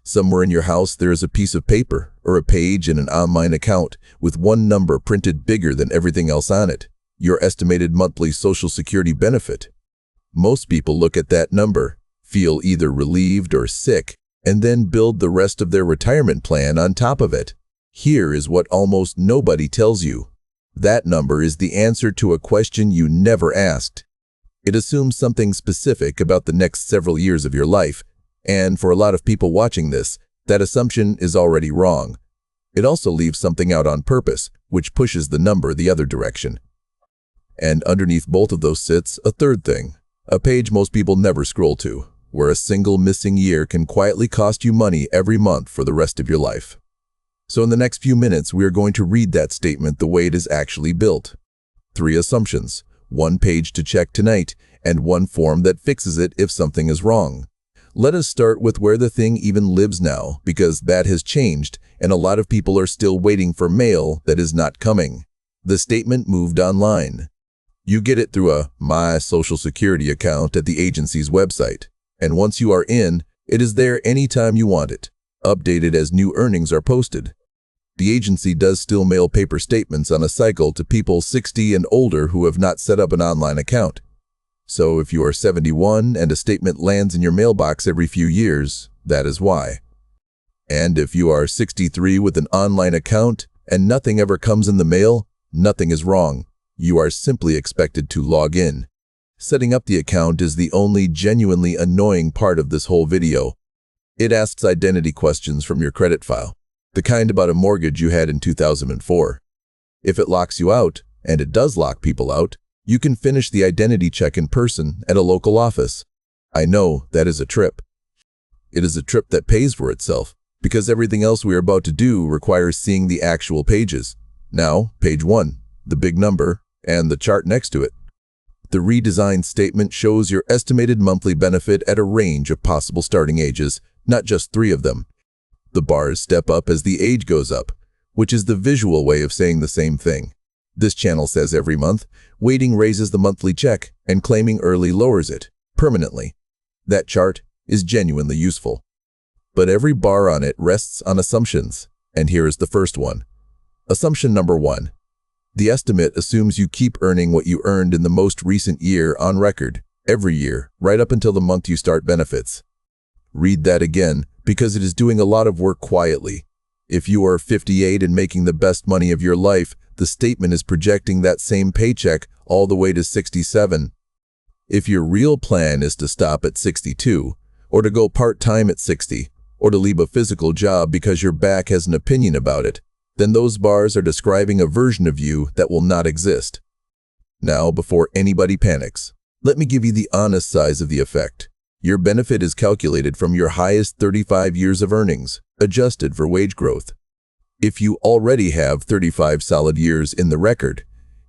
Somewhere in your house there is a piece of paper or a page in an online account with one number printed bigger than everything else on it, your estimated monthly Social Security benefit. Most people look at that number, feel either relieved or sick, and then build the rest of their retirement plan on top of it. Here is what almost nobody tells you. That number is the answer to a question you never asked. It assumes something specific about the next several years of your life, and for a lot of people watching this, that assumption is already wrong. It also leaves something out on purpose, which pushes the number the other direction. And underneath both of those sits a third thing, a page most people never scroll to, where a single missing year can quietly cost you money every month for the rest of your life. So in the next few minutes, we are going to read that statement the way it is actually built. 3 assumptions, 1 page to check tonight, and 1 form that fixes it if something is wrong. Let us start with where the thing even lives now, because that has changed, and a lot of people are still waiting for mail that is not coming. The statement moved online. You get it through a My Social Security account at the agency's website, and once you are in, it is there anytime you want it, updated as new earnings are posted. The agency does still mail paper statements on a cycle to people 60 and older who have not set up an online account. So if you are 71 and a statement lands in your mailbox every few years, that is why. And if you are 63 with an online account and nothing ever comes in the mail, nothing is wrong. You are simply expected to log in. Setting up the account is the only genuinely annoying part of this whole video. It asks identity questions from your credit file, the kind about a mortgage you had in 2004. If it locks you out, and it does lock people out, you can finish the identity check in person at a local office. I know that is a trip. It is a trip that pays for itself, because everything else we are about to do requires seeing the actual pages. Now, page 1, the big number, and the chart next to it. The redesigned statement shows your estimated monthly benefit at a range of possible starting ages, not just 3 of them. The bars step up as the age goes up, which is the visual way of saying the same thing. This channel says every month, waiting raises the monthly check and claiming early lowers it, permanently. That chart is genuinely useful. But every bar on it rests on assumptions, and here is the first one. Assumption number 1. The estimate assumes you keep earning what you earned in the most recent year on record, every year, right up until the month you start benefits. Read that again, because it is doing a lot of work quietly. If you are 58 and making the best money of your life, the statement is projecting that same paycheck all the way to 67. If your real plan is to stop at 62, or to go part-time at 60, or to leave a physical job because your back has an opinion about it, then those bars are describing a version of you that will not exist. Now, before anybody panics, let me give you the honest size of the effect. Your benefit is calculated from your highest 35 years of earnings, adjusted for wage growth. If you already have 35 solid years in the record,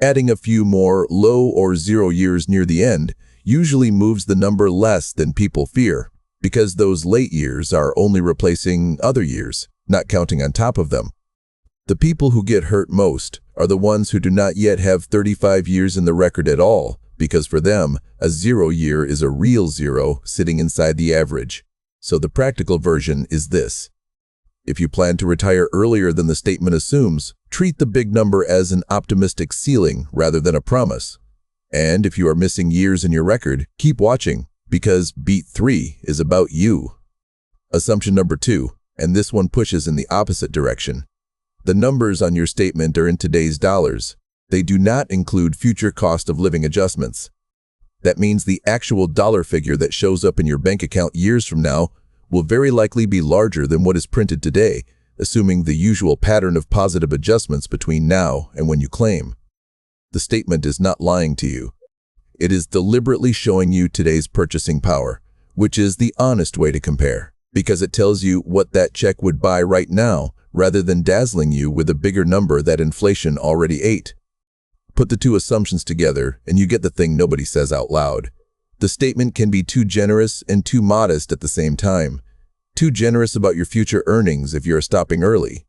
adding a few more low or 0 years near the end usually moves the number less than people fear, because those late years are only replacing other years, not counting on top of them. The people who get hurt most are the ones who do not yet have 35 years in the record at all, because for them, a 0 year is a real 0 sitting inside the average. So the practical version is this. If you plan to retire earlier than the statement assumes, treat the big number as an optimistic ceiling rather than a promise. And if you are missing years in your record, keep watching, because Beat 3 is about you. Assumption number 2, and this one pushes in the opposite direction. The numbers on your statement are in today's dollars. They do not include future cost of living adjustments. That means the actual dollar figure that shows up in your bank account years from now will very likely be larger than what is printed today, assuming the usual pattern of positive adjustments between now and when you claim. The statement is not lying to you. It is deliberately showing you today's purchasing power, which is the honest way to compare, because it tells you what that check would buy right now rather than dazzling you with a bigger number that inflation already ate. Put the 2 assumptions together and you get the thing nobody says out loud. The statement can be too generous and too modest at the same time. Too generous about your future earnings if you are stopping early.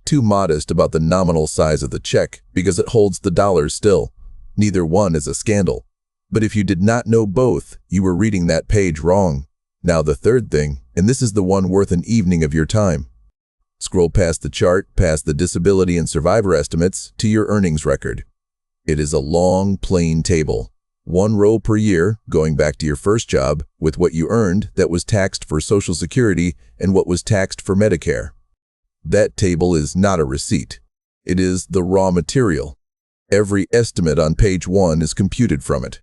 Too modest about the nominal size of the check because it holds the dollars still. Neither one is a scandal. But if you did not know both, you were reading that page wrong. Now the third thing, and this is the one worth an evening of your time. Scroll past the chart, past the disability and survivor estimates, to your earnings record. It is a long, plain table. One row per year, going back to your first job, with what you earned that was taxed for Social Security and what was taxed for Medicare. That table is not a receipt. It is the raw material. Every estimate on page 1 is computed from it.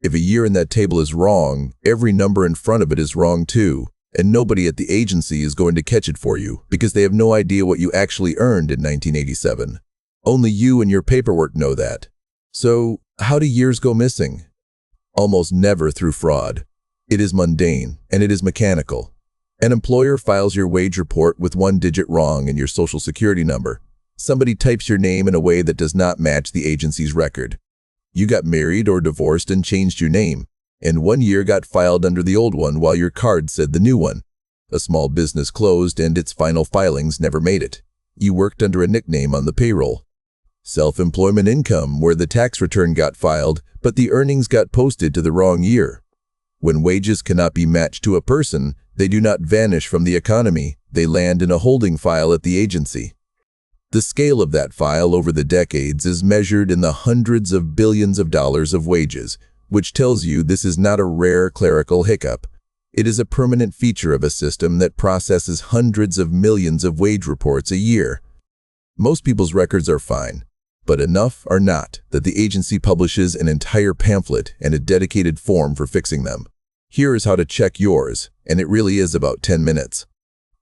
If a year in that table is wrong, every number in front of it is wrong too, and nobody at the agency is going to catch it for you because they have no idea what you actually earned in 1987. Only you and your paperwork know that. So, how do years go missing? Almost never through fraud. It is mundane, and it is mechanical. An employer files your wage report with one digit wrong in your Social Security number. Somebody types your name in a way that does not match the agency's record. You got married or divorced and changed your name, and 1 year got filed under the old one while your card said the new one. A small business closed and its final filings never made it. You worked under a nickname on the payroll. Self-employment income, where the tax return got filed, but the earnings got posted to the wrong year. When wages cannot be matched to a person, they do not vanish from the economy. They land in a holding file at the agency. The scale of that file over the decades is measured in the hundreds of billions of dollars of wages, which tells you this is not a rare clerical hiccup. It is a permanent feature of a system that processes hundreds of millions of wage reports a year. Most people's records are fine, but enough are not that the agency publishes an entire pamphlet and a dedicated form for fixing them. Here is how to check yours, and it really is about 10 minutes.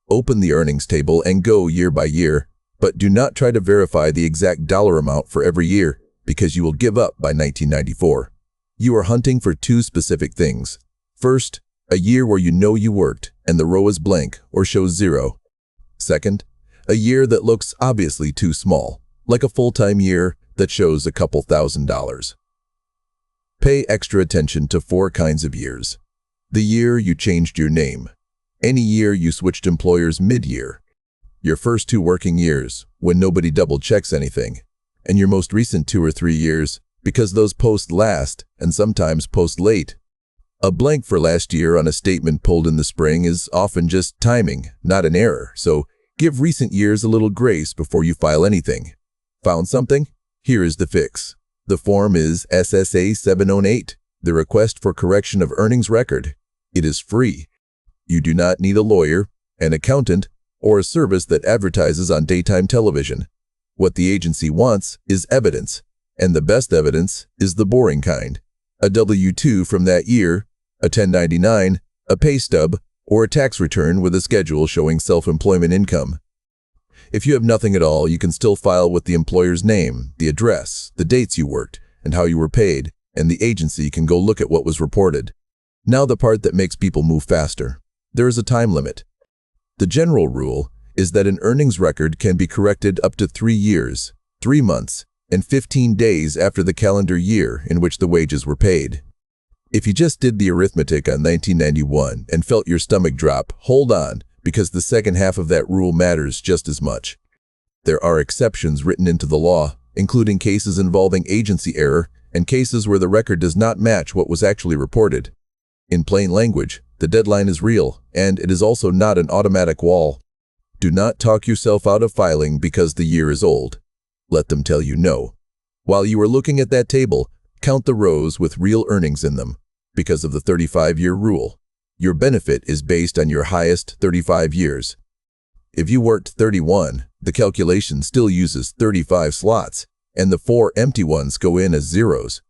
Open the earnings table and go year by year, but do not try to verify the exact dollar amount for every year because you will give up by 1994. You are hunting for two specific things. First, a year where you know you worked and the row is blank or shows 0. Second, a year that looks obviously too small, like a full-time year that shows a couple $1,000s. Pay extra attention to 4 kinds of years. The year you changed your name. Any year you switched employers mid-year. Your first 2 working years, when nobody double-checks anything. And your most recent 2 or 3 years, because those post last and sometimes post late. A blank for last year on a statement pulled in the spring is often just timing, not an error, so give recent years a little grace before you file anything. Found something? Here is the fix. The form is SSA-7008, the request for correction of earnings record. It is free. You do not need a lawyer, an accountant, or a service that advertises on daytime television. What the agency wants is evidence, and the best evidence is the boring kind. A W-2 from that year, a 1099, a pay stub, or a tax return with a schedule showing self-employment income. If you have nothing at all, you can still file with the employer's name, the address, the dates you worked, and how you were paid, and the agency can go look at what was reported. Now the part that makes people move faster. There is a time limit. The general rule is that an earnings record can be corrected up to 3 years, 3 months, and 15 days after the calendar year in which the wages were paid. If you just did the arithmetic on 1991 and felt your stomach drop, hold on, because the second half of that rule matters just as much. There are exceptions written into the law, including cases involving agency error and cases where the record does not match what was actually reported. In plain language, the deadline is real, and it is also not an automatic wall. Do not talk yourself out of filing because the year is old. Let them tell you no. While you are looking at that table, count the rows with real earnings in them, because of the 35-year rule. Your benefit is based on your highest 35 years. If you worked 31, the calculation still uses 35 slots, and the 4 empty ones go in as zeros.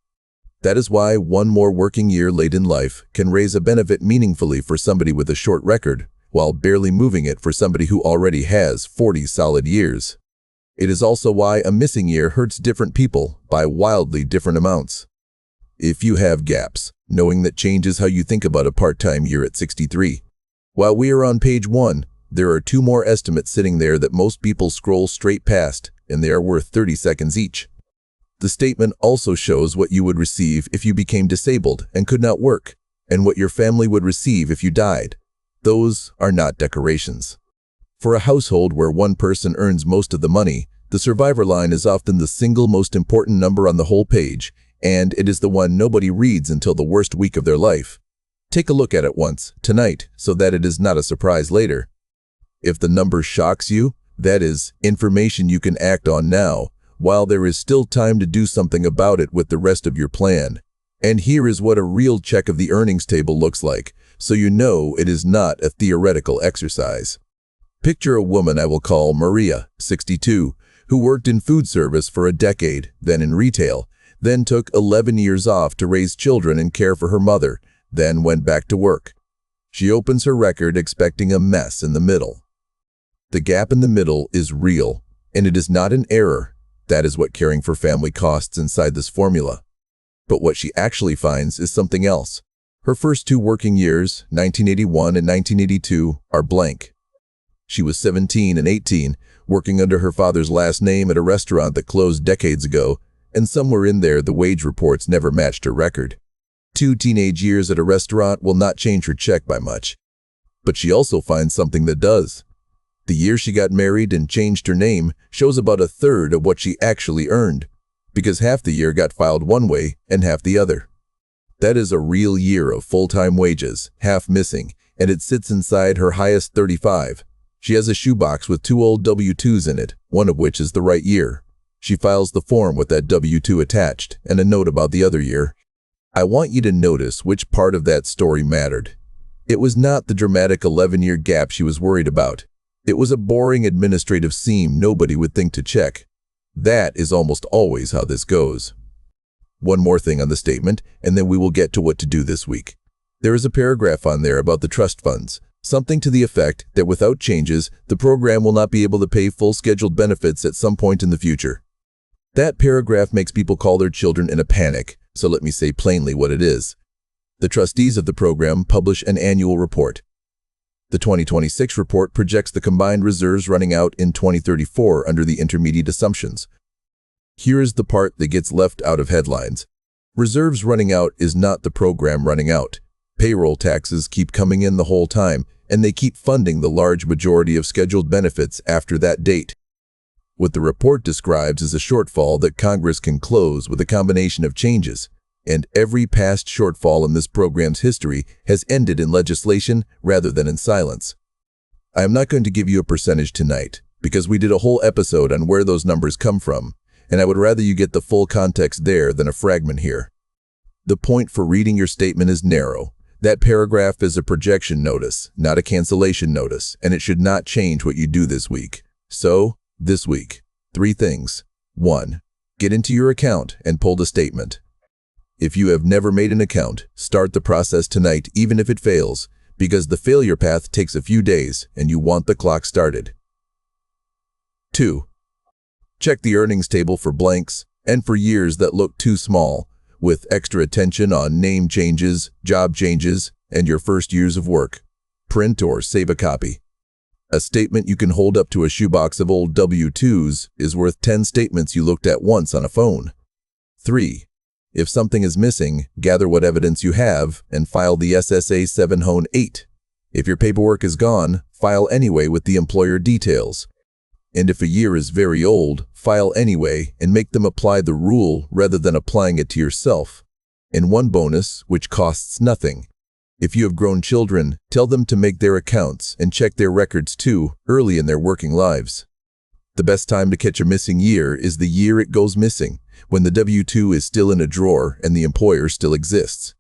That is why 1 more working year late in life can raise a benefit meaningfully for somebody with a short record, while barely moving it for somebody who already has 40 solid years. It is also why a missing year hurts different people by wildly different amounts. If you have gaps, knowing that changes how you think about a part-time year at 63. While we are on page 1, there are 2 more estimates sitting there that most people scroll straight past, and they are worth 30 seconds each. The statement also shows what you would receive if you became disabled and could not work, and what your family would receive if you died. Those are not decorations. For a household where one person earns most of the money, the survivor line is often the single most important number on the whole page, and it is the one nobody reads until the worst week of their life. Take a look at it once, tonight, so that it is not a surprise later. If the number shocks you, that is information you can act on now, while there is still time to do something about it with the rest of your plan. And here is what a real check of the earnings table looks like, so you know it is not a theoretical exercise. Picture a woman I will call Maria, 62, who worked in food service for a decade, then in retail, then took 11 years off to raise children and care for her mother, then went back to work. She opens her record expecting a mess in the middle. The gap in the middle is real, and it is not an error. That is what caring for family costs inside this formula. But what she actually finds is something else. Her first 2 working years, 1981 and 1982, are blank. She was 17 and 18, working under her father's last name at a restaurant that closed decades ago, and somewhere in there the wage reports never matched her record. 2 teenage years at a restaurant will not change her check by much. But she also finds something that does. The year she got married and changed her name shows about a third of what she actually earned, because half the year got filed one way and half the other. That is a real year of full-time wages, half missing, and it sits inside her highest 35. She has a shoebox with 2 old W-2s in it, one of which is the right year. She files the form with that W-2 attached and a note about the other year. I want you to notice which part of that story mattered. It was not the dramatic 11-year gap she was worried about. It was a boring administrative seam nobody would think to check. That is almost always how this goes. One more thing on the statement, and then we will get to what to do this week. There is a paragraph on there about the trust funds, something to the effect that without changes, the program will not be able to pay full scheduled benefits at some point in the future. That paragraph makes people call their children in a panic, so let me say plainly what it is. The trustees of the program publish an annual report. The 2026 report projects the combined reserves running out in 2034 under the intermediate assumptions. Here is the part that gets left out of headlines. Reserves running out is not the program running out. Payroll taxes keep coming in the whole time, and they keep funding the large majority of scheduled benefits after that date. What the report describes is a shortfall that Congress can close with a combination of changes, and every past shortfall in this program's history has ended in legislation rather than in silence. I am not going to give you a percentage tonight, because we did a whole episode on where those numbers come from, and I would rather you get the full context there than a fragment here. The point for reading your statement is narrow. That paragraph is a projection notice, not a cancellation notice, and it should not change what you do this week. So, this week, 3 things. 1. Get into your account and pull the statement. If you have never made an account, start the process tonight even if it fails, because the failure path takes a few days and you want the clock started. 2. Check the earnings table for blanks and for years that look too small, with extra attention on name changes, job changes, and your first years of work. Print or save a copy. A statement you can hold up to a shoebox of old W-2s is worth 10 statements you looked at once on a phone. 3. If something is missing, gather what evidence you have and file the SSA-7008. If your paperwork is gone, file anyway with the employer details. And if a year is very old, file anyway and make them apply the rule rather than applying it to yourself. And one bonus, which costs nothing. If you have grown children, tell them to make their accounts and check their records too early in their working lives. The best time to catch a missing year is the year it goes missing, when the W-2 is still in a drawer and the employer still exists.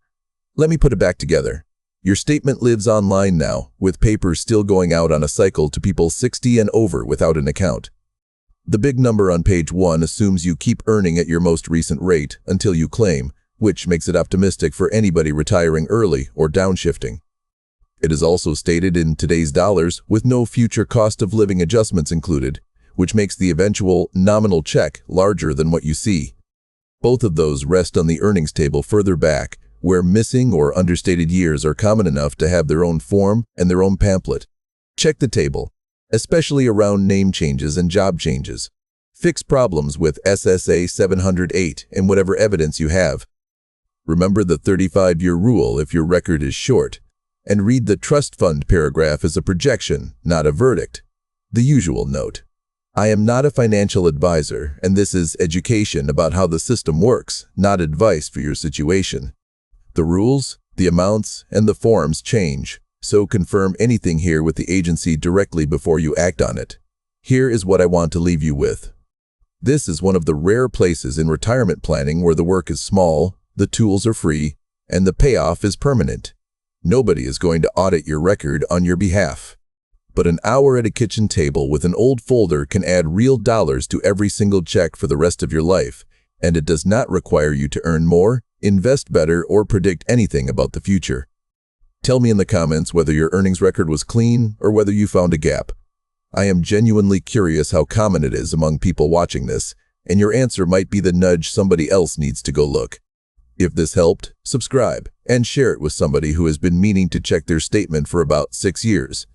Let me put it back together. Your statement lives online now, with papers still going out on a cycle to people 60 and over without an account. The big number on page 1 assumes you keep earning at your most recent rate until you claim, which makes it optimistic for anybody retiring early or downshifting. It is also stated in today's dollars with no future cost of living adjustments included, which makes the eventual nominal check larger than what you see. Both of those rest on the earnings table further back, where missing or understated years are common enough to have their own form and their own pamphlet. Check the table, especially around name changes and job changes. Fix problems with SSA-7008 and whatever evidence you have. Remember the 35-year rule if your record is short, and read the trust fund paragraph as a projection, not a verdict. The usual note. I am not a financial advisor, and this is education about how the system works, not advice for your situation. The rules? The amounts and the forms change, so confirm anything here with the agency directly before you act on it. Here is what I want to leave you with. This is one of the rare places in retirement planning where the work is small, the tools are free, and the payoff is permanent. Nobody is going to audit your record on your behalf. But an hour at a kitchen table with an old folder can add real dollars to every single check for the rest of your life, and it does not require you to earn more, invest better, or predict anything about the future. Tell me in the comments whether your earnings record was clean or whether you found a gap. I am genuinely curious how common it is among people watching this, and your answer might be the nudge somebody else needs to go look. If this helped, subscribe and share it with somebody who has been meaning to check their statement for about 6 years.